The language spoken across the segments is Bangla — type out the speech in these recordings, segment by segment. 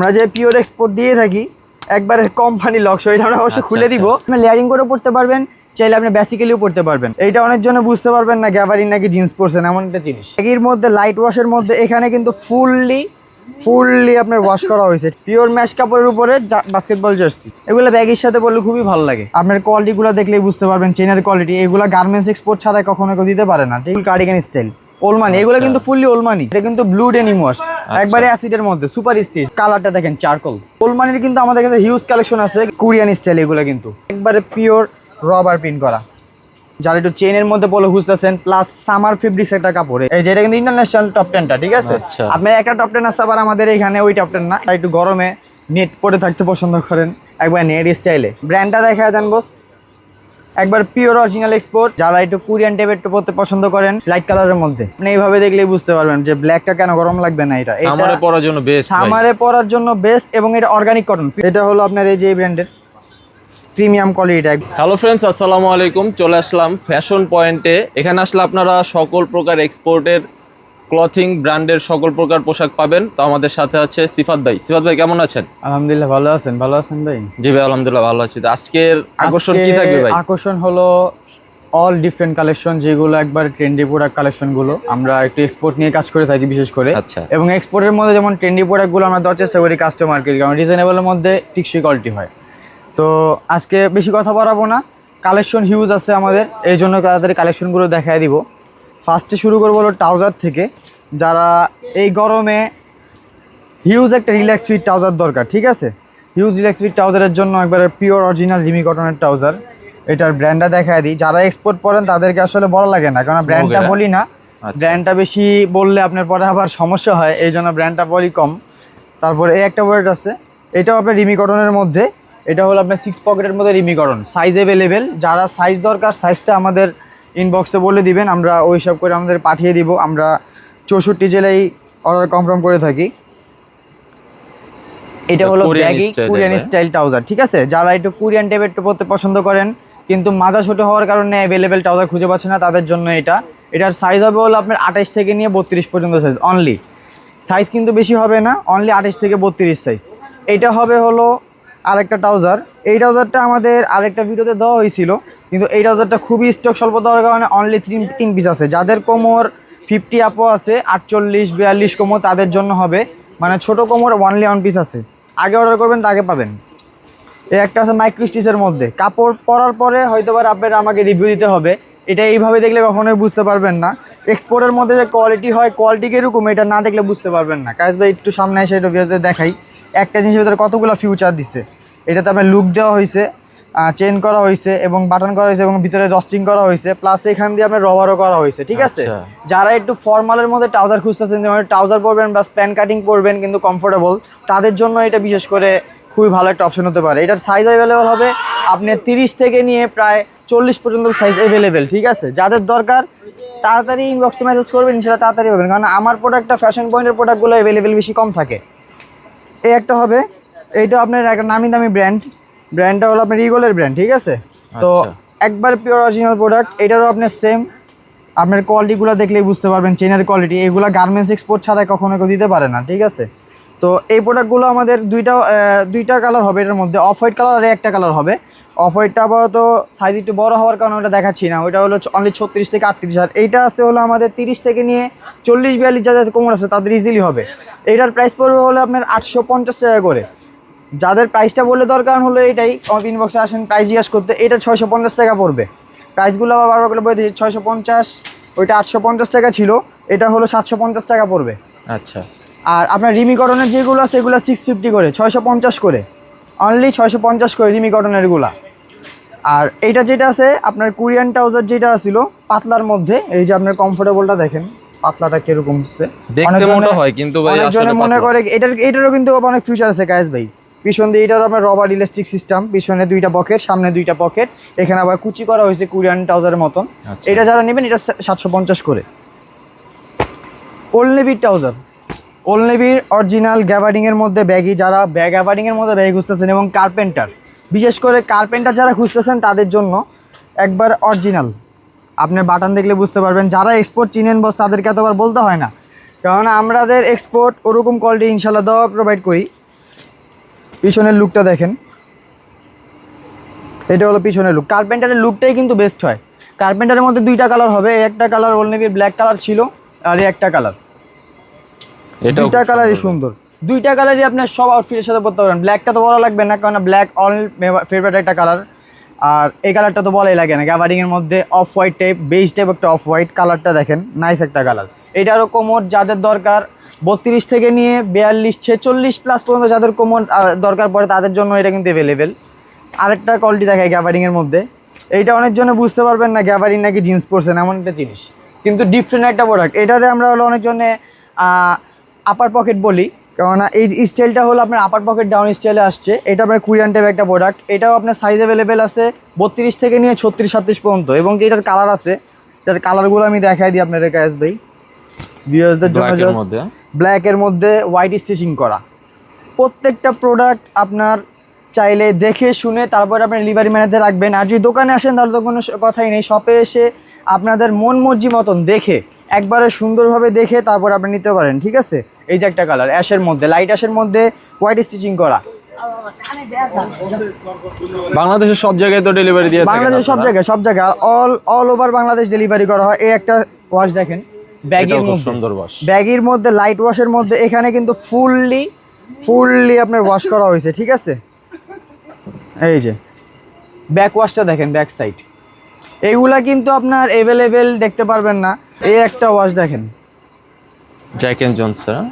আমরা যে পিওর এক্সপোর্ট দিয়ে থাকি একবারে কোম্পানি লক্স, এটা আমরা অবশ্যই খুলে দিব। আপনি লেয়ারিং করে পড়তে পারবেন, চাইলে আপনি বেসিক্যালিও পড়তে পারবেন। এইটা অনেক জন্য বুঝতে পারবেন না গ্যাবারিন নাকি জিন্স পরছেন, এমন একটা জিনিস। এর মধ্যে লাইট ওয়াশের মধ্যে এখানে কিন্তু ফুললি আপনার ওয়াশ করা হয়েছে। পিওর ম্যাশ কাপড়ের উপরে বাস্কেটবল জার্সি, এগুলো ব্যাগের সাথে পরলে খুবই ভালো লাগে। আপনার কোয়ালিটিগুলো দেখলেই বুঝতে পারবেন, চেনের কোয়ালিটি। এগুলো গার্মেন্টস এক্সপোর্ট ছাড়া কখনো কেউ দিতে পারে না। ঠিক কার্ডিগান স্টাইল ওলমানি, এগুলো কিন্তু ফুললি ওলমানি। এটা কিন্তু ব্লু ডেনিম ওয়াশ, একবারে অ্যাসিডের মধ্যে সুপার স্টিচ। কালারটা দেখেন চারকোল। ওলমানির কিন্তু আমাদের কাছে হিউজ কালেকশন আছে, কোরিয়ান স্টাইল। এগুলো কিন্তু একবারে পিওর রবার প্রিন্ট করা। যারা একটু চেনের মধ্যে পলো খুঁজতেছেন, প্লাস সামার ফেব্রিক্স একটা কাপড়। এই যেটা কিন্তু ইন্টারন্যাশনাল টপ 10টা, ঠিক আছে। আপনার একটা টপ 10 আছে, আবার আমাদের এখানে ওই টপ 10 না। একটু গরমে নেট পরে থাকতে পছন্দ করেন, একবার নেট স্টাইলে। ব্র্যান্ডটা দেখা দেন বস, একবার পিওর অরিজিনাল এক্সপোর্ট। যারা একটু কোরিয়ান টাইপের একটু পড়তে পছন্দ করেন লাইট কালারের মধ্যে, আপনি এইভাবে দেখলেই বুঝতে পারবেন যে ব্ল্যাকটা কেন গরম লাগবে না। এটা সামারে পরার জন্য বেস্ট, সামারে পরার জন্য বেস্ট। এবং এটা অর্গানিক কটন। এটা হলো আপনার এই যে ব্র্যান্ডের প্রিমিয়াম কোয়ালিটি। হ্যালো ফ্রেন্ডস, আসসালামু আলাইকুম। চলে আসলাম ফ্যাশন পয়েন্টে। এখানে আসলে আপনারা সকল প্রকার এক্সপোর্টের ক্লথিং ব্র্যান্ডের সকল প্রকার পোশাক পাবেন। তো আমাদের সাথে আছে সিফাত ভাই। সিফাত ভাই কেমন আছেন? আলহামদুলিল্লাহ ভালো আছেন। ভালো আছেন ভাই? জি ভাই, আলহামদুলিল্লাহ ভালো আছি। তো আজকের আকর্ষণ কি থাকবে ভাই? আকর্ষণ হলো অল ডিফারেন্ট কালেকশন, যেগুলো একবার ট্রেন্ডি প্রোডাক্ট কালেকশন গুলো। আমরা একটু এক্সপোর্ট নিয়ে কাজ করে থাকি বিশেষ করে। আচ্ছা। এবং এক্সপোর্টের মধ্যে যেমন ট্রেন্ডি প্রোডাক্ট গুলো আমরা দেওয়ার চেষ্টা করি কাস্টমারকে, কারণ রিজনেবলের মধ্যে টিকসই কোয়ালিটি হয়। তো আজকে বেশি কথা বাড়াবো না, কালেকশন হিউজ আছে আমাদের, এই জন্য তাড়াতাড়ি কালেকশনগুলো দেখায় দিব। ফার্স্টে শুরু করবো হলো ট্রাউজার থেকে। যারা এই গরমে হিউজ একটা রিল্যাক্স ফিট ট্রাউজার দরকার, ঠিক আছে। হিউজ রিল্যাক্স ফিট ট্রাউজারের জন্য একবারে পিওর অরিজিনাল রিমি কটনের ট্রাউজার। এটার ব্র্যান্ডটা দেখায় দিই। যারা এক্সপোর্ট করেন তাদেরকে আসলে বড় লাগে না, কারণ ব্র্যান্ডটা বলি না। ব্র্যান্ডটা বেশি বললে আপনার পরে আবার সমস্যা হয়, এই জন্য ব্র্যান্ডটা বলি কম। তারপরে এই একটা ওয়ার্ড আছে, এটাও আপনার রিমি কটনের মধ্যে। এটা হলো আপনার 6 পকেটের মধ্যে রিমি কটন, সাইজ অ্যাভেলেবেল। যারা সাইজ দরকার সাইজটা আমাদের ইনবক্সে বলে দিবেন, আমরা ওই সব করে আমাদের পাঠিয়ে দিব। আমরা 64 জেলায় অর্ডার কনফার্ম করে থাকি। এটা হলো ব্যাগি কোরিয়ান স্টাইল ট্রাউজার, ঠিক আছে। যারা একটু কোরিয়ান টাইপের একটু পরতে পছন্দ করেন, কিন্তু মাথা ছোট হওয়ার কারণে অ্যাভেলেবেল ট্রাউজার খুঁজে পাচ্ছে না, তাদের জন্য এটার সাইজ হবে হলো আপনার 28 থেকে নিয়ে 32 পর্যন্ত সাইজ অনলি। সাইজ কিন্তু বেশি হবে না, অনলি 28 থেকে 32 সাইজ। এইটা হবে হলো আরেকটা ট্রাউজার। এই ট্রাউজারটা আমাদের আরেকটা ভিডিওতে দেওয়া হয়েছিল, কিন্তু এই ট্রাউজারটা খুবই স্টক স্বল্প দেওয়ার কারণে অনলি 3 পিস আছে। যাদের কোমর 50 আপও আছে, 48 42 কোমর, তাদের জন্য হবে। মানে ছোট কোমর অনলি 1 পিস আছে। আগে অর্ডার করবেন তো আগে পাবেন। এই একটা আছে মাইক্রো স্টিচের মধ্যে। কাপড় পরার পরে হয়তো আপনার আমাকে রিভিউ দিতে হবে, এটা এইভাবে দেখলে কখনোই বুঝতে পারবেন না। এক্সপোর্টের মধ্যে যে কোয়ালিটি হয়, কোয়ালিটি কীরকম এটা না দেখলে বুঝতে পারবেন না। কাজ ভাই একটু সামনে এসে এটা দেখাই। একটা জিনিসের ভিতরে কতগুলো ফিউচার দিচ্ছে। এটাতে আপনার লুক দেওয়া হয়েছে, চেন করা হয়েছে এবং বাটন করা হয়েছে এবং ভিতরে ডস্টিং করা হয়েছে, প্লাস এখান দিয়ে আপনার রবারও করা হয়েছে, ঠিক আছে। যারা একটু ফর্মালের মধ্যে ট্রাউজার খুঁজতেছেন, যেমন ট্রাউজার পরবেন বা প্যান্ট কাটিং পরবেন কিন্তু কমফোর্টেবল, তাদের জন্য এটা বিশেষ করে খুবই ভালো একটা অপশন হতে পারে। এটার সাইজ অ্যাভেলেবেল হবে আপনার 30 থেকে নিয়ে প্রায় 40 পর্যন্ত সাইজ অ্যাভেলেবেল, ঠিক আছে। যাদের দরকার তাড়াতাড়ি ইনবক্সে মেসেজ করবেন, ইনশাআল্লাহ তাড়াতাড়ি পাবেন, কারণ আমার প্রোডাক্টটা ফ্যাশন পয়েন্টের প্রোডাক্টগুলো অ্যাভেলেবেল বেশি কম থাকে। এই একটা হবে, এইটা আপনার একটা নামি দামি ব্র্যান্ডটা হলো আপনার ইগলের ব্র্যান্ড, ঠিক আছে। তো একবার পিওর অরিজিনাল প্রোডাক্ট। এটারও আপনার সেম, আপনার কোয়ালিটিগুলো দেখলেই বুঝতে পারবেন, চেনের কোয়ালিটি। এগুলো গার্মেন্টস এক্সপোর্ট ছাড়া কখনো কেউ দিতে পারে না, ঠিক আছে। তো এই প্রোডাক্টগুলো আমাদের দুইটা কালার হবে এটার মধ্যে, অফ হোয়াইট কালার আর একটা কালার হবে। অফ হোয়াইটটা আপাতত সাইজ একটু বড় হওয়ার কারণে ওটা দেখাচ্ছি না, ওইটা হলো অনলি 36 থেকে 38। আর এইটা আছে হলো আমাদের 30 থেকে নিয়ে 40 42 যাদের কোমর আছে তাদের ইজিলি হবে। এইটার প্রাইস পড়বে হলো আপনার 850 টাকা করে। যাদের প্রাইসটা বলে দরকার হলো এইটাই, ইনবক্সে আসেন প্রাইস জিজ্ঞাসা করতে। এটা 650 টাকা পড়বে। প্রাইসগুলো আবার বারবার করে বলে দিচ্ছি, 650, ওইটা 850 টাকা ছিল, এটা হলো 750 টাকা পড়বে। আচ্ছা। আর আপনার রিমি কটনের যেগুলো আছে এগুলো 650 করে, 650 করে, অনলি 650 করে রিমি কটনের এগুলা। আর এইটা যেটা আছে আপনার কোরিয়ান ট্রাউজার যেটা ছিল পাতলার মধ্যে, এই যে আপনার কমফোর্টেবলটা দেখেন পাতলাটা কিরকম হচ্ছে, দেখতে মোটা হয় কিন্তু ভাই আসলে মনে করে এটারও কিন্তু অনেক ফিউচার আছে কায়েস ভাই। পিছন দিয়ে এটার আপনার রবার ইলাস্টিক সিস্টেম, পিছনে 2টা পকেট, সামনে 2টা পকেট, এখানে আবার কুচি করা হয়েছে কোরিয়ান ট্রাউজারের মতন। এটা যারা নেবেন এটা 750 করে। ওল্ড নেভির ট্রাউজার, ওল্ড নেভির অরিজিনাল গ্যাবার্ডিং এর মধ্যে ব্যাগি। যারা গ্যাবার্ডিং এর মধ্যে ব্যাগি খুঁজতেছেন এবং কার্পেন্টার, বিশেষ করে কার্পেন্টার যারা খুঁজতেছেন তাদের জন্য একবার অরিজিনাল। আপনার বাটন দেখলে বুঝতে পারবেন। যারা এক্সপোর্ট চিনেন বস তাদেরকে এতবার বলতে হয় না, কারণ আমাদের এক্সপোর্ট ওরকম কোয়ালিটি ইনশাল্লাহ দেওয়া প্রোভাইড করি। পিছনের লুকটা দেখেন, এটা হলো পিছনের লুক। কার্পেন্টারের লুকটাই কিন্তু বেস্ট হয়। কার্পেন্টারের মধ্যে দুইটা কালার হবে, এই একটা কালার ওল নেভি ব্ল্যাক কালার ছিল, আর এই একটা কালার, দুইটা কালারই সুন্দর। দুইটা কালারই আপনার সব আউটফিটের সাথে পরতে পারেন। ব্ল্যাকটা তো বলা লাগবে না, কারণ ব্ল্যাক অল ফেভারিট একটা কালার। আর এই কালারটা তো বলাই লাগে না, গ্যাবার্ডিংয়ের মধ্যে off white type, beige type একটা অফ হোয়াইট কালারটা দেখেন, নাইস একটা কালার। এটারও কোমর যাদের দরকার 32 থেকে নিয়ে 42 46 প্লাস পর্যন্ত যাদের কোমর দরকার পড়ে তাদের জন্য এটা কিন্তু অ্যাভেলেবেল। আরেকটা কোয়ালিটি দেখায় গ্যাবার্ডিংয়ের মধ্যে, এইটা অনেকজনে বুঝতে পারবেন না গ্যাবার্ডিং নাকি জিন্স পরছেন, এমন একটা জিনিস, কিন্তু ডিফারেন্ট একটা প্রোডাক্ট। এটাতে আমরা হলো অনেকজনে আপার পকেট বলি, কেননা এই স্টাইলটা হলো আপনার আপার পকেট ডাউন স্টাইলে আসছে। এটা আপনার কোরিয়ান টাইপ একটা প্রোডাক্ট। এটাও আপনার সাইজ অ্যাভেলেবেল আছে 32 থেকে নিয়ে 36 37 পর্যন্ত, এবং এটার কালার আছে। এটার কালারগুলো আমি দেখাই দিই আপনাদের কাছে ভাই, ভিউয়ার্সদের জন্য। ব্ল্যাকের মধ্যে হোয়াইট স্টিচিং করা প্রত্যেকটা প্রোডাক্ট আপনার চাইলে দেখে শুনে তারপর আপনার ডেলিভারি ম্যানেজে রাখবেন। আর যদি দোকানে আসেন তাহলে তো কোনো কথাই নেই, শপে এসে আপনাদের মন মর্জি মতন দেখে একবারে সুন্দরভাবে দেখে তারপর আপনি নিতে পারেন, ঠিক আছে। এই যে একটা কালার অ্যাশের মধ্যে, লাইট অ্যাশের মধ্যে হোয়াইট স্টিচিং করা। বাংলাদেশের সব জায়গায় তো ডেলিভারি দিয়ে থাকেন? বাংলাদেশের সব জায়গায় অল ওভার বাংলাদেশ ডেলিভারি করা হয়। এই একটা ওয়াশ দেখেন, ব্যাগের মধ্যে সুন্দর ওয়াশ, ব্যাগের মধ্যে লাইট ওয়াশের মধ্যে, এখানে কিন্তু ফুললি আপনার ওয়াশ করা হয়েছে, ঠিক আছে। এই যে ব্যাক ওয়াশটা দেখেন, ব্যাক সাইড, এইগুলা কিন্তু আপনার অ্যাভেলেবেল দেখতে পারবেন না। এই একটা ওয়াশ দেখেন, জ্যাক এন্ড জনসন,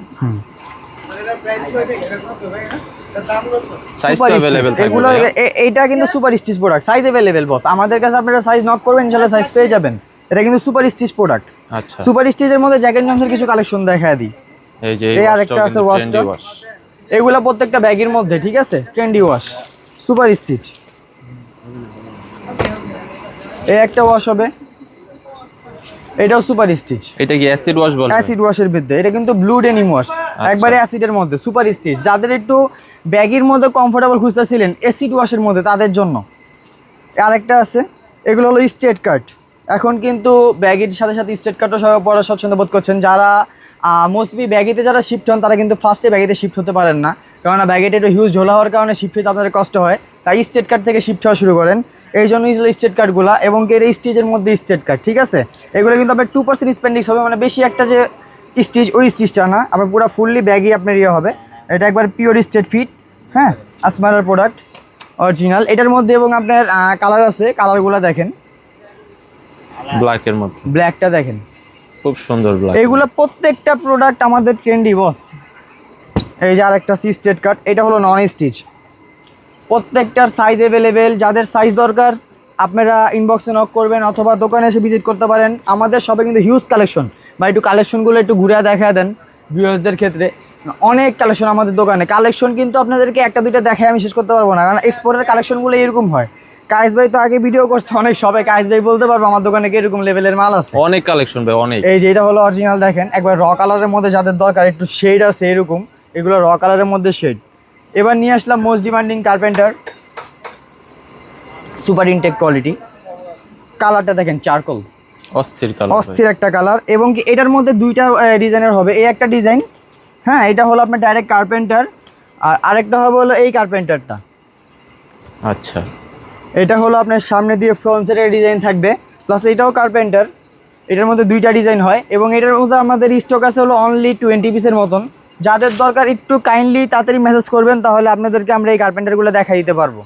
সাইজ তো अवेलेबल থাকে এগুলো। এইটা কিন্তু super stitch product, size available boss. আমাদের কাছে আপনারা সাইজ নক করবেন, ইনশাআল্লাহ সাইজ পেয়ে যাবেন। এটা কিন্তু সুপার স্টিচ প্রোডাক্ট। আচ্ছা, সুপার স্টিচের মধ্যে জ্যাক এন্ড জনসনের কিছু কালেকশন দেখায় দিই। এই যে এই আরেকটা আছে ওয়াশটা, এগুলা প্রত্যেকটা ব্যাগের মধ্যে, ঠিক আছে, ট্রেন্ডি ওয়াশ, সুপার স্টিচ। এই একটা ওয়াশ হবে, এটাও সুপার স্টিচ। এটা কি অ্যাসিড ওয়াশ বলে? অ্যাসিড ওয়াশের ভিতরে, এটা কিন্তু ব্লু ডেনিম ওয়াশ, একবারে অ্যাসিডের মধ্যে, সুপার স্টিচ। যাদের একটু ব্যাগের মধ্যে কমফোর্টেবল খুঁজতেছিলেন অ্যাসিড ওয়াশের মধ্যে, তাদের জন্য আরেকটা আছে। এগুলো হলো স্ট্রেট কাট। এখন কিন্তু ব্যাগের সাথে সাথে স্ট্রেট কাটও সবাই পরা স্বচ্ছন্দ বোধ করছেন। যারা মোস্টলি ব্যাগিতে যারা শিফট হন তারা কিন্তু ফার্স্টে ব্যাগিতে শিফট হতে পারেন না, কেননা ব্যাগেটা একটু হিউজ ঝোলা হওয়ার কারণে শিফট হতে আপনাদের কষ্ট হয়। তাই স্ট্রেট কাট থেকে শিফট হওয়া শুরু করেন, এই জন্যই ছিল স্ট্রেট কাটগুলো। এবং এর স্টিচের মধ্যে স্ট্রেট কাট, ঠিক আছে। এগুলো কিন্তু আপনার 2% স্পেন্ডিক্স হবে, মানে বেশি একটা যে স্টিচ ওই স্টিচটা না, আপনার পুরো ফুললি ব্যাগই আপনার ইয়ে হবে। এটা একবার পিওর স্ট্রেট ফিট, হ্যাঁ, আসমারার প্রোডাক্ট অরিজিনাল এটার মধ্যে। এবং আপনার কালার আছে, কালারগুলো দেখেন, ব্ল্যাকের মধ্যে, ব্ল্যাকটা দেখেন খুব সুন্দর ব্ল্যাক। এইগুলো প্রত্যেকটা প্রোডাক্ট আমাদের ট্রেন্ডি বস। এই যে আরেকটা স্ট্রেট কাট, এটা হলো নন স্টিচ। প্রত্যেকটার সাইজ অ্যাভেলেবেল, যাদের সাইজ দরকার আপনারা ইনবক্সে নক করবেন অথবা দোকানে এসে ভিজিট করতে পারেন। আমাদের শপে কিন্তু হিউজ কালেকশন, বা একটু কালেকশনগুলো একটু ঘুরে দেখা দেন ভিউয়ার্সদের ক্ষেত্রে। অনেক কালেকশন আমাদের দোকানে, কালেকশন কিন্তু আপনাদেরকে একটা দুইটা দেখায় আমি শেষ করতে পারবো না, কারণ এক্সপোর্টের কালেকশনগুলো এরকম হয়। কায়েস ভাই তো আগে ভিডিও করছে অনেক, সবাই কায়েস ভাই বলতে পারবো আমার দোকানে কিরকম লেভেলের মাল আছে, অনেক কালেকশন ভাই, অনেক। এই যে এটা হলো অরিজিনাল দেখেন, একবার র কালারের মধ্যে যাদের দরকার, একটু শেড আছে এরকম, এগুলো র কালারের মধ্যে শেড। এবার নিয়ে আসলাম most demanding carpenter, super intake quality. কালারটা দেখেন, চারকোল, অস্থির কালার, অস্থির একটা কালার। এবং কি এটার মধ্যে দুইটা ডিজাইনের হবে, এই একটা ডিজাইন, হ্যাঁ, এটা হলো আপনার ডাইরেক্ট কার্পেন্টার, আর আরেকটা হবে হলো এই কার্পেন্টারটা। আচ্ছা, এটা হলো আপনার সামনে দিয়ে ফ্রন্ট সাইডের ডিজাইন থাকবে, প্লাস এটাও কার্পেন্টার। এটার মধ্যে দুইটা ডিজাইন হয়, এবং এটার মধ্যে আমাদের স্টক আছে হলো অনলি 20 পিসের মতন। যাদের দরকার একটু কাইন্ডলি তাড়াতাড়ি মেসেজ করবেন, তাহলে আপনাদেরকে আমরা এই কার্পেন্টারগুলো দেখাই দিতে পারবো।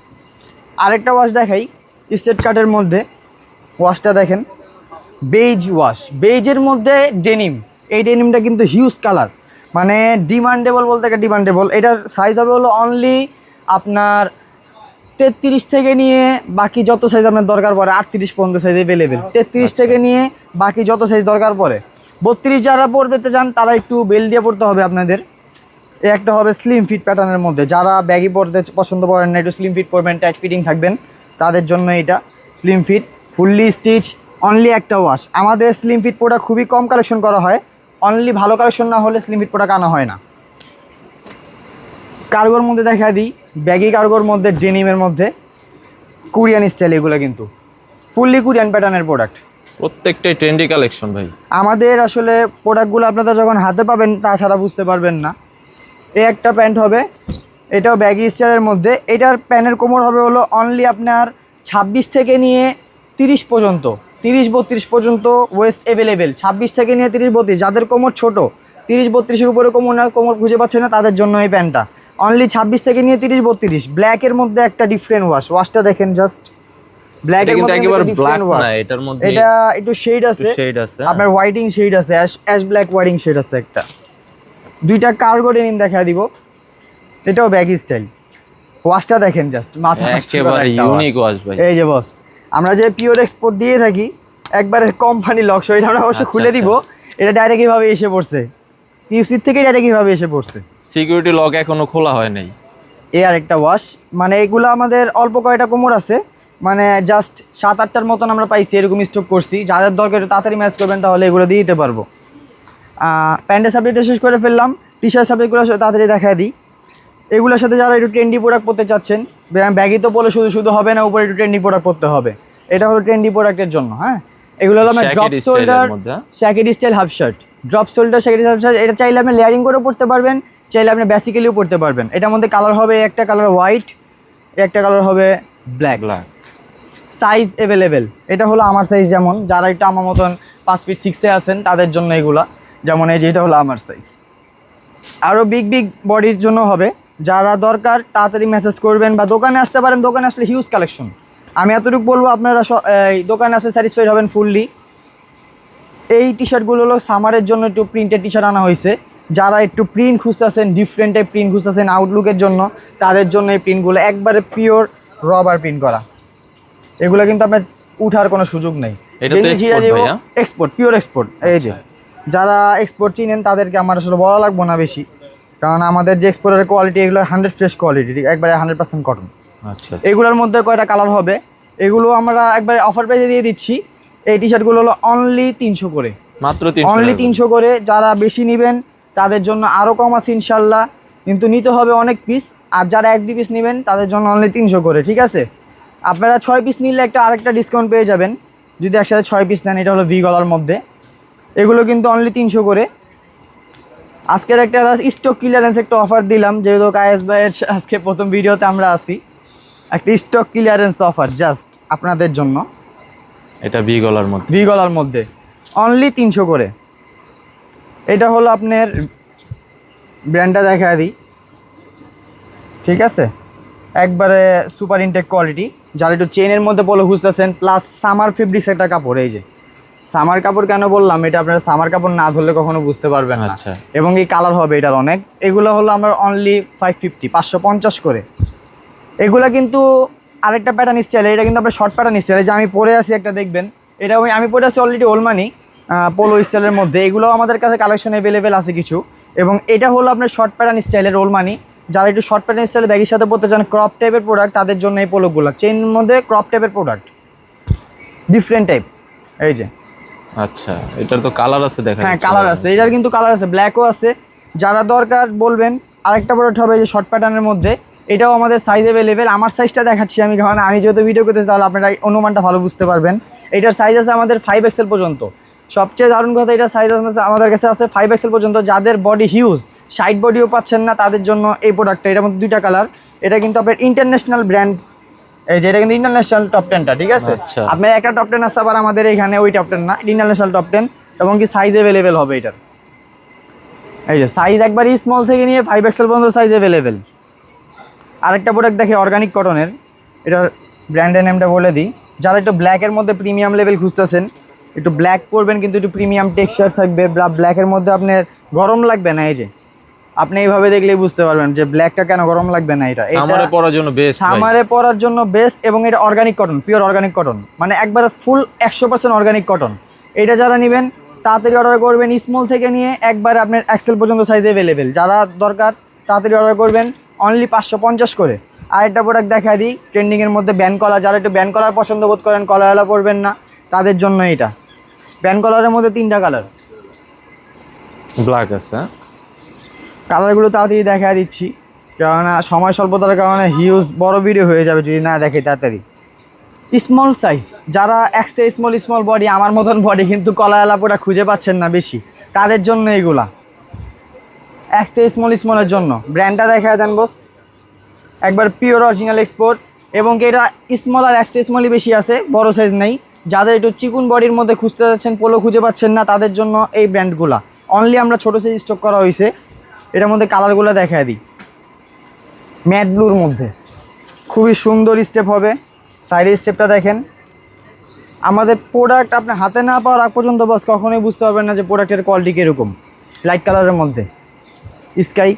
আরেকটা ওয়াশ দেখাই, স্ট্রেট কাটের মধ্যে ওয়াশটা দেখেন, বেজ ওয়াশ, বেজের মধ্যে ডেনিম। এই ডেনিমটা কিন্তু হিউজ কালার, মানে ডিমান্ডেবল বলতে একটা ডিমান্ডেবল। এটার সাইজ হবে হলো অনলি আপনার 33 থেকে নিয়ে বাকি যত সাইজ আপনার দরকার পড়ে, 38 পর্যন্ত সাইজ অ্যাভেলেবেল। 33 থেকে নিয়ে বাকি যত সাইজ দরকার পড়ে। 32 যারা পরতে চান তারা একটু বেল দিয়ে পড়তে হবে আপনাদের। এই একটা হবে স্লিম ফিট প্যাটার্নের মধ্যে, যারা ব্যাগি পরতে পছন্দ করেন না, একটু স্লিম ফিট পরবেন, টাইট ফিটিং থাকবেন, তাদের জন্য এটা slim fit, fully stitch, only একটা ওয়াশ। আমাদের স্লিম ফিট প্রোডাক্ট খুবই কম কালেকশন করা হয়, অনলি ভালো কালেকশন না হলে স্লিম ফিট প্রোডাক্ট আনা হয় না। কার্গোর মধ্যে দেখা দিই, ব্যাগি কার্গোর মধ্যে, ডেনিমের মধ্যে, কোরিয়ান স্টাইল, এগুলো কিন্তু ফুললি কোরিয়ান প্যাটার্নের প্রোডাক্ট। প্রত্যেকটাই ট্রেন্ডি কালেকশন ভাই। আমাদের আসলে প্রোডাক্টগুলো আপনারা যখন হাতে পাবেন তাছাড়া বুঝতে পারবেন না। এই একটা প্যান্ট হবে, এটাও ব্যাগি স্টাইলের মধ্যে। এটার প্যানের কোমর হবে হলো অনলি আপনার 26 থেকে নিয়ে 30 পর্যন্ত, 30-32 পর্যন্ত ওয়েস্ট অ্যাভেলেবেল। 26 থেকে নিয়ে 30-32, যাদের কোমর ছোট 30-32-এর উপরে কোমর খুঁজে পাচ্ছে না তাদের জন্য এই প্যান্টটা। অনলি 26 থেকে নিয়ে 30-32। ব্ল্যাকের মধ্যে একটা ডিফারেন্ট ওয়াশটা দেখেন জাস্ট। ব্ল্যাকের মধ্যে একেবারে ব্ল্যাক ডিফারেন্ট ওয়াশ, না, এটার মধ্যে এটা একটু শেড আছে, আপনার হোয়াইটিং শেড আছে, অ্যাশ ব্ল্যাক হোয়াইটিং শেড আছে একটা। দুইটা কার্গো ডেনিম দেখা দিব, এটাও ব্যাগি স্টাইল। ওয়াশটা দেখেন জাস্ট, মাথা একেবারে ইউনিক ওয়াশ ভাই। এই যে বস, আমরা যে পিওর এক্সপোর্ট দিয়ে থাকি একবারে কোম্পানি লক, এটা আমরা অবশ্য খুলে দিব। এটা ডাইরেক্ট এইভাবে এসে পড়ছে, পিউসি থেকে ডাইরেক্ট এইভাবে এসে পড়ছে, সিকিউরিটি লক এখনো খোলা হয় নাই। আর একটা ওয়াশ, মানে এগুলো আমাদের অল্প কয়টা কোমর আছে, মানে জাস্ট 7-8টার মতন আমরা পাইছি, এরকম স্টক করছি। যাদের দরকার একটু তাড়াতাড়ি ম্যাচ করবেন তাহলে এগুলো দিয়ে দিতে পারবো। প্যান্টের সাবজেক্টটা শেষ করে ফেললাম, টি শার্ট সাবজেক্টগুলো তাড়াতাড়ি দেখা দিই। এগুলোর সাথে যারা একটু ট্রেন্ডি প্রোডাক্ট পরতে চাচ্ছেন, ব্যাগি তো বলে শুধু হবে না, উপরে একটু ট্রেন্ডি প্রোডাক্ট পরতে হবে, এটা হলো ট্রেন্ডি প্রোডাক্টের জন্য। হ্যাঁ, এগুলো হলো আমার drop shoulder jacket style half shirt, drop shoulder jacket half shirt. এটা চাইলে আপনি লেয়ারিং করেও পরতে পারবেন, চাইলে আপনি বেসিক্যালিও পরতে পারবেন। এটার মধ্যে কালার হবে, একটা কালার হোয়াইট, একটা কালার হবে ব্ল্যাক। সাইজ অ্যাভেলেবেল, এটা হলো আমার সাইজ, যেমন যারা একটু আমার মতন 5 ফিট 6-এ আছেন তাদের জন্য এগুলা। যেমন এই যে এটা হলো আমার সাইজ। আরও বিগ বডির জন্য হবে, যারা দরকার তাড়াতাড়ি মেসেজ করবেন বা দোকানে আসতে পারেন। দোকানে আসলে হিউজ কালেকশন, আমি এতটুকু বলবো আপনারা এই দোকানে আসলে স্যাটিসফাইড হবেন ফুললি। এই টি শার্টগুলো হলো সামারের জন্য একটু প্রিন্টেড টি শার্ট আনা হয়েছে। যারা একটু প্রিন্ট খুঁজতেছেন, ডিফারেন্ট টাইপ প্রিন্ট খুঁজতেছেন আউটলুকের জন্য, তাদের জন্য এই প্রিন্টগুলো একবারে পিওর রবার প্রিন্ট করা। এগুলো কিন্তু আপনার উঠার কোনো সুযোগ নেই, এক্সপোর্ট, পিওর এক্সপোর্ট। এই যে যারা এক্সপোর্ট চিনেন তাদেরকে আমার আসলে বলা লাগবো না বেশি, কারণ আমাদের যে এক্সপোর্টের কোয়ালিটি এগুলো 100 ফ্রেশ কোয়ালিটি, একবারে 100% কটন। আচ্ছা, এগুলোর মধ্যে কয়টা কালার হবে, এগুলো আমরা একবারে অফার প্রাইসে দিয়ে দিচ্ছি। এই টি শার্টগুলো হলো অনলি 300 করে, মাত্র অনলি 300 করে। যারা বেশি নেবেন তাদের জন্য আরও কম আছে ইনশাল্লাহ, কিন্তু নিতে হবে অনেক পিস। আর যারা 1-2 পিস নেবেন তাদের জন্য অনলি 300 করে, ঠিক আছে? আপনারা 6 পিস নিলে আরেকটা ডিসকাউন্ট পেয়ে যাবেন যদি একসাথে 6 পিস নেন। এটা হলো ভি গলার মধ্যে, এগুলো কিন্তু অনলি 300 করে। আজকের একটা স্টক ক্লিয়ারেন্স একটা অফার দিলাম, যেহেতু কায়েস ভাইয়ের আজকে প্রথম ভিডিওতে আমরা আছি, একটা স্টক ক্লিয়ারেন্স অফার জাস্ট আপনাদের জন্য। এটা ভি গলার মধ্যে অনলি 300 করে। এটা হলো আপনার ব্র্যান্ডটা দেখা দিই, ঠিক আছে? একবারে সুপার ইনটেক কোয়ালিটি। যারা একটু চেনের মধ্যে পলো খুঁজতেছেন, প্লাস সামার ফেব্রিক্স একটা কাপড়। এই যে সামার কাপড় কেন বললাম, এটা আপনারা সামার কাপড় না ধরলে কখনো বুঝতে পারবেন না। এবং এই কালার হবে এটার অনেক। এগুলো হলো আমার অনলি 550 করে। এগুলা কিন্তু আরেকটা প্যাটার্ন স্টাইল, এটা কিন্তু আপনার শর্ট প্যাটার্ন স্টাইল। যে আমি পরে আছি একটা দেখবেন, এটা আমি পরে আছি অলরেডি ওলমানি পোলো স্টাইলের মধ্যে। এগুলো আমাদের কাছে কালেকশন অ্যাভেলেবেল আছে কিছু। এবং এটা হলো আপনার শর্ট প্যাটার্ন স্টাইলের ওলমানি। যারা একটু শর্ট প্যাটার্ন স্টাইল ব্যাগের সাথে পড়তে চান, ক্রপ টাইপের প্রোডাক্ট, তাদের জন্য এই পোলোগুলো। চেনের মধ্যে ক্রপ টাইপের প্রোডাক্ট, ডিফারেন্ট টাইপ। এই যে আচ্ছা, এটার তো কালার আছে, দেখা হ্যাঁ কালার আছে, এটার কিন্তু কালার আছে, ব্ল্যাকও আছে। যারা দরকার বলবেন। আরেকটা প্রোডাক্ট হবে যে শর্ট প্যাটার্নের মধ্যে, এটাও আমাদের সাইজ অ্যাভেলেবেল। আমার সাইজটা দেখাচ্ছি আমি, কারণ আমি যেহেতু ভিডিও করতেছি তাহলে আপনারা অনুমানটা ভালো বুঝতে পারবেন। এটার সাইজ আছে আমাদের 5XL পর্যন্ত। সবচেয়ে দারুণ কথা, এটার সাইজ আমাদের কাছে আছে 5XL পর্যন্ত। যাদের বডি হিউজ, সাইড বডিও পাচ্ছেন না, তাদের জন্য এই প্রোডাক্টটা। এটার মধ্যে 2টা কালার। এটা কিন্তু আপনার ইন্টারন্যাশনাল ব্র্যান্ড, এই যে এটা কিন্তু ইন্টারন্যাশনাল টপ 10টা, ঠিক আছে? আপনার একটা টপ 10 আছে, আবার আমাদের এখানে ওই টপ 10 না, ইন্টারন্যাশনাল টপ 10। এবং কি সাইজ অ্যাভেলেবেল হবে এটার। এই যে সাইজ একবারই স্মল থেকে নিয়ে 5XL পর্যন্ত সাইজ অ্যাভেলেবেল। আরেকটা প্রোডাক্ট দেখে অর্গানিক কটনের, এটার ব্র্যান্ডের নেমটা বলে দিই। যারা একটু ব্ল্যাকের মধ্যে প্রিমিয়াম লেভেল খুঁজতেছেন, একটু ব্ল্যাক পরবেন কিন্তু একটু প্রিমিয়াম টেক্সচার থাকবে, ব্ল্যাকের মধ্যে আপনার গরম লাগবে না। এই যে আপনি এইভাবে দেখলেই বুঝতে পারবেন যে ব্ল্যাকটা কেন গরম লাগবে না। এটা সামারে পরার জন্য বেস্ট, সামারে পরার জন্য বেস্ট। এবং এটা organic cotton, pure organic cotton, মানে একবার ফুল 100% অর্গানিক কটন। এটা যারা নেবেন তাড়াতাড়ি অর্ডার করবেন, স্মল থেকে নিয়ে একবার আপনার এক্সেল পর্যন্ত সাইজ অ্যাভেলেবেল। যারা দরকার তাড়াতাড়ি অর্ডার করবেন, অনলি 550 করে। আরেকটা প্রোডাক্ট দেখা দিই ট্রেন্ডিংয়ের মধ্যে, ব্যান্ড কলার। যারা একটু ব্যান্ড কলার পছন্দ বোধ করেন, কলারওয়ালা পরবেন না, তাদের জন্য এটা। ব্যান্ড কলারের মধ্যে 3টা কালার, ব্ল্যাক আছে। কালারগুলো তাড়াতাড়ি দেখা দিচ্ছি, কেননা সময় স্বল্পতার কারণে হিউজ বড় ভিডিও হয়ে যাবে যদি না দেখে তাড়াতাড়ি। স্মল সাইজ, যারা এক্সট্রা স্মল বডি, আমার মতন বডি কিন্তু কলারওয়ালা প্রোডাক্ট খুঁজে পাচ্ছেন না বেশি, তাদের জন্য এগুলা এক্সট্রা স্মলের জন্য। ব্র্যান্ডটা দেখা দেন বস, একবার পিওর অরিজিনাল এক্সপোর্ট, এবং এটা স্মল আর এক্সট্রা স্মলই বেশি আছে, বড় সাইজ নেই। যাদের একটু চিকুন বডির মধ্যে খুঁজতে যাচ্ছেন, পোলো খুঁজে পাচ্ছেন না, তাদের জন্য এই ব্র্যান্ডগুলা। অনলি আমরা ছোটো সাইজ স্টক করা হয়েছে। এটার মধ্যে কালারগুলো দেখায় দিই, ম্যাট ব্লুর মধ্যে খুবই সুন্দর স্টেপ হবে। সাইডের স্টেপটা দেখেন। আমাদের প্রোডাক্ট আপনি হাতে না পাওয়ার আগ পর্যন্ত বস কখনোই বুঝতে পারবেন না যে প্রোডাক্টের কোয়ালিটি কীরকম। লাইট কালারের মধ্যে স্কাই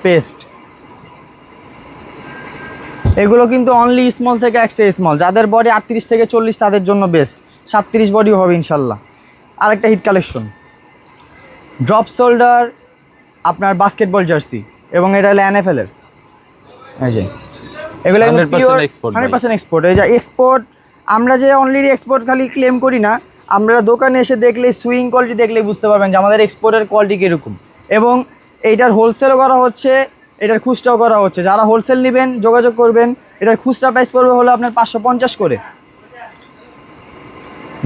পেস্ট, এগুলো কিন্তু অনলি স্মল থেকে এক্সট্রা স্মল। যাদের বডি 38 থেকে 40 তাদের জন্য বেস্ট, 37 বডিও হবে ইনশাল্লাহ। আরেকটা হিট কালেকশন, ড্রপ শোল্ডার আপনার বাস্কেটবল জার্সি, এবং এটা হলো NFL এর। এই যে এগুলো 100% এক্সপোর্ট। এই যে এক্সপোর্ট, আমরা যে অনলি এক্সপোর্ট খালি ক্লেম করি না, আমরা দোকানে এসে দেখলে সুইং কোয়ালিটি দেখলেই বুঝতে পারবেন যে আমাদের এক্সপোর্টের কোয়ালিটি কীরকম। এবং এইটার হোলসেলও করা হচ্ছে, এটার খুচরাও করা হচ্ছে। যারা হোলসেল নেবেন যোগাযোগ করবেন। এটার খুচরা প্রাইস পড়বে হলো আপনার 550 করে।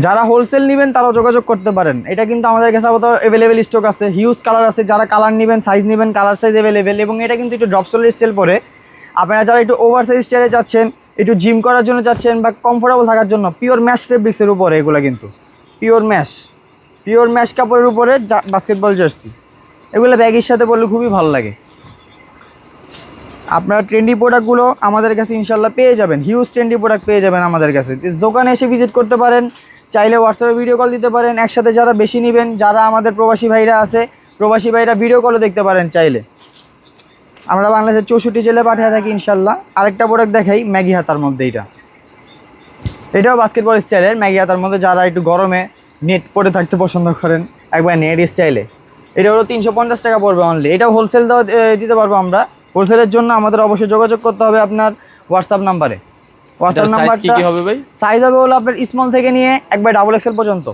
যারা হোলসেল নেবেন তারাও যোগাযোগ করতে পারেন। এটা কিন্তু আমাদের কাছে আপাতত অ্যাভেলেবেল স্টক আছে, হিউজ কালার আছে। যারা কালার নেবেন, সাইজ নেবেন, কালার সাইজ অ্যাভেলেবেল। এবং এটা কিন্তু একটু ড্রপ শোল্ডার স্টাইল পরে। আপনারা যারা একটু ওভার সাইজ স্টাইলে যাচ্ছেন, একটু জিম করার জন্য যাচ্ছেন, বা কমফোর্টেবল থাকার জন্য, পিওর ম্যাশ ফেব্রিক্সের উপরে এগুলো কিন্তু পিওর ম্যাশ কাপড়ের উপরে বাস্কেটবল জার্সি। এগুলো ব্যাগের সাথে পরলে খুবই ভালো লাগে। আপনারা ট্রেন্ডি প্রোডাক্টগুলো আমাদের কাছে ইনশাল্লাহ পেয়ে যাবেন, হিউজ ট্রেন্ডি প্রোডাক্ট পেয়ে যাবেন আমাদের কাছে। দোকানে এসে ভিজিট করতে পারেন, চাইলে হোয়াটসঅ্যাপে ভিডিও কল দিতে পারেন। একসাথে যারা বেশি নেবেন, যারা আমাদের প্রবাসী ভাইরা আছে, প্রবাসী ভাইরা ভিডিও কলও দেখতে পারেন চাইলে। আমরা বাংলাদেশের 64 জেলে পাঠিয়ে থাকি ইনশাল্লাহ। আরেকটা প্রোডাক্ট দেখাই, ম্যাগি হাতার মধ্যে। এটাও বাস্কেটবল স্টাইলের ম্যাগি হাতার মধ্যে। যারা একটু গরমে নেট পরে থাকতে পছন্দ করেন, একবার নেট স্টাইলে, এটা হলো 350 টাকা পড়বে অনলি। এটাও হোলসেল দিতে পারবো আমরা। হোলসেলের জন্য আমাদের অবশ্যই যোগাযোগ করতে হবে আপনার হোয়াটসঅ্যাপ নাম্বারে। হোয়াটসঅ্যাপ নাম্বারটা কি হবে ভাই? সাইজ হবে হলো আপনার স্মল থেকে নিয়ে একবার XXL পর্যন্ত।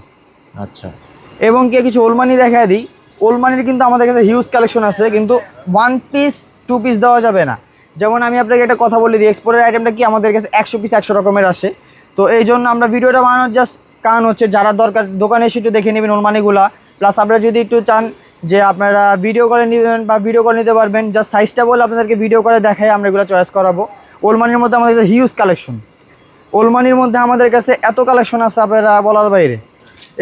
আচ্ছা। এবং কিছু ওলমানি দেখায় দিই। ওলমানির কিন্তু আমাদের কাছে হিউজ কালেকশন আছে, কিন্তু 1 পিস 2 পিস দেওয়া যাবে না। যেমন আমি আপনাকে একটা কথা বলে দিই, এক্সপোর্টের আইটেমটা কি আমাদের কাছে 100 পিস 100 রকমের আসে। তো এই জন্য আমরা ভিডিওটা বানানোর জাস্ট কারণ হচ্ছে, যারা দরকার দোকানে এসে একটু দেখে নেবেন ওলমানিগুলা। প্লাস আপনারা যদি একটু চান যে আপনারা ভিডিও করে নেবেন বা ভিডিও করে নিতে পারবেন, জাস্ট সাইজটা বলে আপনাদেরকে ভিডিও করে দেখাই আমরা এগুলো চয়েস করাবো। ওলমানির মধ্যে আমাদের কাছে হিউজ কালেকশন। ওলমানির মধ্যে আমাদের কাছে এত কালেকশন আছে আপনারা বলার বাইরে।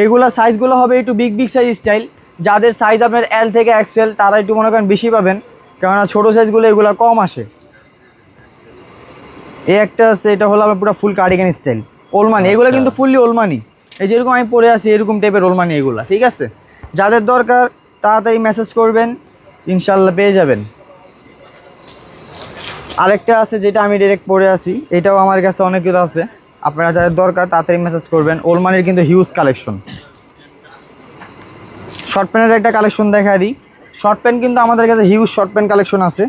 এগুলো সাইজগুলো হবে একটু বিগ সাইজ স্টাইল। যাদের সাইজ আপনার L থেকে XL তারা একটু মনে করেন বেশি পাবেন, কেননা ছোটো সাইজগুলো এগুলো কম আসে। এই একটা আছে, এটা হলো আপনার পুরো ফুল কার্ডিগান স্টাইল ওলমানি। এগুলো কিন্তু ফুললি ওলমানি। এই যেরকম আমি পরে আছি এরকম টাইপের ওলমানি এগুলো, ঠিক আছে? যাদের দরকার তাড়াতাড়ি মেসেজ করবেন, ইনশাল্লাহ পেয়ে যাবেন। আরেকটা আছে যেটা আমি ডাইরেক্ট পরে আছি, এটাও আমার কাছে অনেকগুলো আছে। আপনারা যাদের দরকার তাড়াতাড়ি মেসেজ করবেন। ওলমানির কিন্তু হিউজ কালেকশন। শর্ট প্যান্টের একটা কালেকশন দেখা দিই। শর্ট প্যান্ট কিন্তু আমাদের কাছে হিউজ শর্ট প্যান্ট কালেকশন আছে।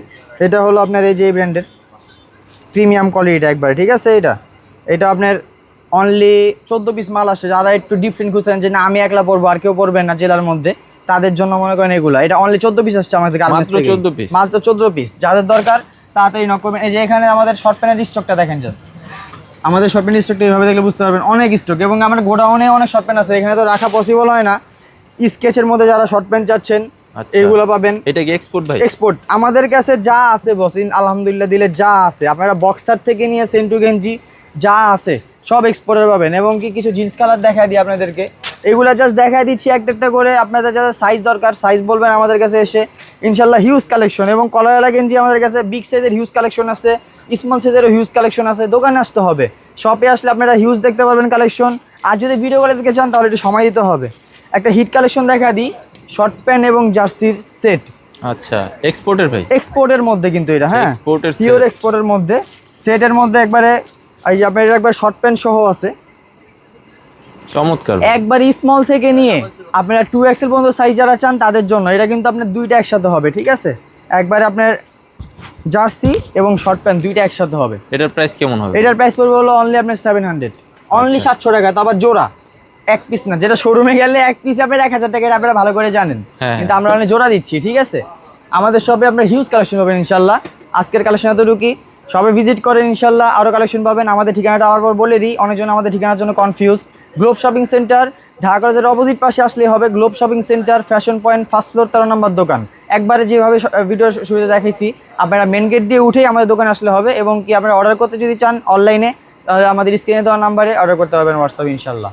এটা হলো আপনার এই যে এই ব্র্যান্ডের প্রিমিয়াম কোয়ালিটিটা একবারে, ঠিক আছে? এটা আপনার অনলি 14 পিস মাল আসে। যারা একটু ডিফারেন্ট খুঁজছেন যে না আমি একলা পরবো আর কেউ পরবেন না জেলার মধ্যে, তাদের জন্য মনে করেন এগুলো। এটা অনলি 14 পিস আসছে আমাদের কাছে, মাত্র 14 পিস। যাদের দরকার তাড়াতাড়ি নক করবেন। এই যে এখানে আমাদের শর্ট প্যান্টের স্টকটা দেখেন জাস্ট। আমাদের শর্ট প্যান্টের স্টকটা এইভাবে দেখলে বুঝতে পারবেন, অনেক স্টক। এবং আমার গোডাউনে অনেক শর্ট প্যান্ট আছে, এখানে তো রাখা পসিবল হয় না। স্কেচের মধ্যে যারা শর্ট প্যান্ট চাচ্ছেন এইগুলো পাবেন। এটা কি এক্সপোর্ট ভাই? এক্সপোর্ট। আমাদের কাছে যা আছে বস আলহামদুলিল্লাহ দিলে যা আছে, আপনারা বক্সার থেকে নিয়ে সেন্টু গেঞ্জি যা আছে সব এক্সপোর্টের পাবেন। এবং কিছু জিন্স কালার দেখায় দিই আপনাদেরকে। এগুলা জাস্ট দেখায় দিচ্ছি একটা একটা করে। আপনাদের যাদের সাইজ দরকার সাইজ বলবেন আমাদের কাছে এসে, ইনশাল্লাহ হিউজ কালেকশন। এবং কলারওয়ালা গেঞ্জি আমাদের কাছে বিগ সাইজের হিউজ কালেকশন আছে, স্মল সাইজেরও হিউজ কালেকশন আছে। দোকানে আসতে হবে, শপে আসলে আপনারা হিউজ দেখতে পারবেন কালেকশন। আর যদি ভিডিও করে দেখতে চান তাহলে একটু সময় দিতে হবে। একটা হিট কালেকশন দেখা দিই, শর্ট প্যান্ট এবং জার্সির সেট। আচ্ছা, এক্সপোর্টের ভাই? এক্সপোর্টের মধ্যে কিন্তু এটা, হ্যাঁ পিওর এক্সপোর্টের মধ্যে। সেটের মধ্যে একবারে এই যে আপনার একবার শর্ট প্যান্ট সহ আছে, চমৎকার। একবার স্মল থেকে নিয়ে আপনারা 2XL পর্যন্ত সাইজ যারা চান তাদের জন্য এটা কিন্তু আপনার দুইটা একসাথে হবে, ঠিক আছে? একবার আপনার জার্সি এবং শর্ট প্যান্ট দুইটা একসাথে হবে। এটার প্রাইস কেমন হবে? এটার প্রাইস পড়বে হলো অনলি আপনার 700, অনলি 700 টাকা। তো আবার জোড়া, এক পিস না। যেটা শোরুমে গেলে এক পিস আপনার 1000 টাকা, আপনারা ভালো করে জানেন। কিন্তু আমরা অনেক জোড়া দিচ্ছি, ঠিক আছে? আমাদের শপে আপনার হিউজ কালেকশন পাবেন ইনশাল্লাহ। আজকের কালেকশন এতটুকুই, সবাই ভিজিট করেন ইনশাল্লাহ, আরও কালেকশন পাবেন। আমাদের ঠিকানাটা আবার বলে দিই, অনেকজন আমাদের ঠিকানার জন্য confuse. Globe shopping centre, Dhaka কলেজের অপোজিট পাশে আসলেই হবে। Globe shopping centre, fashion point, first floor, 13 নম্বর দোকান। একবারে যেভাবে ভিডিও শুরুতে দেখাইছি আপনারা মেন গেট দিয়ে উঠেই আমাদের দোকানে আসলে হবে, এবং কি আপনারা অর্ডার করতে যদি চান অনলাইনে, তাহলে আমাদের স্ক্রিনে দেওয়া নাম্বারে অর্ডার করতে পারবেন হোয়াটসঅ্যাপে ইনশাল্লাহ।